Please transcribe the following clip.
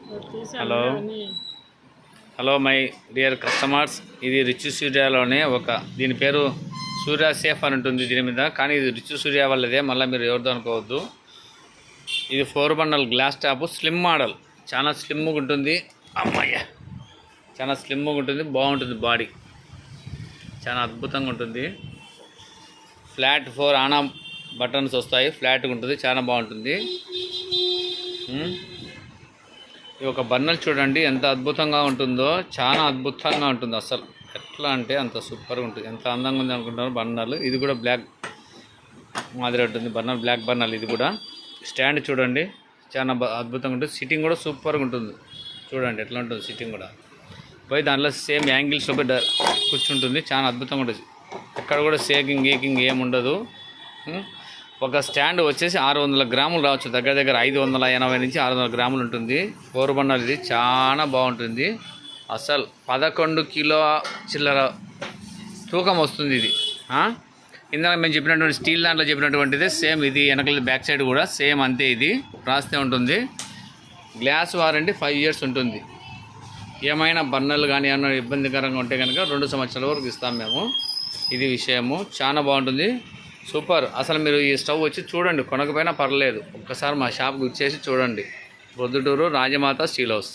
Hello hello my dear customers, ఇది rich సూర్యాలోనే దీని పేరు సూర్య సేఫ్ అని ఉంటుంది దీని మీద. కానీ ఇది రిచ్ సూర్య వాళ్ళదే, మళ్ళీ మీరు ఎవరిదో అనుకోవద్దు. ఇది 4 bundle glass top, slim model, చాలా స్లిమ్గా ఉంటుంది. అమ్మాయ్య, చాలా స్లిమ్గా ఉంటుంది, బాగుంటుంది, బాడీ చాలా అద్భుతంగా ఉంటుంది. ఫ్లాట్ 4 ఆనా బటన్స్ వస్తాయి, ఫ్లాట్గా ఉంటుంది, చాలా బాగుంటుంది. ఈ ఒక బర్నల్ చూడండి ఎంత అద్భుతంగా ఉంటుందో, చాలా అద్భుతంగా ఉంటుంది. అసలు ఎట్లా అంటే అంత సూపర్గా ఉంటుంది, ఎంత అందంగా ఉంది అనుకుంటున్నారు బర్నల్. ఇది కూడా బ్లాక్ మాదిరి ఉంటుంది బర్నల్, బ్లాక్ బర్నల్. ఇది కూడా స్టాండ్ చూడండి, చాలా అద్భుతంగా ఉంటుంది. సిట్టింగ్ కూడా సూపర్గా ఉంటుంది, చూడండి ఎట్లా ఉంటుంది సిట్టింగ్ కూడా. పోయి దాంట్లో సేమ్ యాంగిల్స్లో కూర్చుంటుంది, చాలా అద్భుతంగా ఉంటుంది. ఎక్కడ కూడా షేకింగ్ గీకింగ్ ఏముండదు. ఒక స్టాండ్ వచ్చేసి 600 గ్రాములు రావచ్చు, దగ్గర దగ్గర 580 నుంచి 600 గ్రాములు ఉంటుంది. 4 బండల్, ఇది చాలా బాగుంటుంది. అసలు 11 కిలో చిల్లర తూకం వస్తుంది ఇది. ఇందాక మేము చెప్పినటువంటి స్టీల్ దాంట్లో చెప్పినటువంటిది సేమ్ ఇది. వెనకల బ్యాక్ సైడ్ కూడా సేమ్ అంతే, ఇది రాస్తే ఉంటుంది. గ్లాస్ వారంటీ 5 ఇయర్స్ ఉంటుంది. ఏమైనా బర్నర్లు కానీ ఏమైనా ఇబ్బందికరంగా ఉంటే కనుక 2 సంవత్సరాల వరకు ఇస్తాం మేము. ఇది విషయము, చాలా బాగుంటుంది, సూపర్. అసలు మీరు ఈ స్టవ్ వచ్చి చూడండి, కొనకపోయినా పర్లేదు, ఒక్కసారి మా షాప్కి వచ్చేసి చూడండి. Proddatur Rajamata steel house.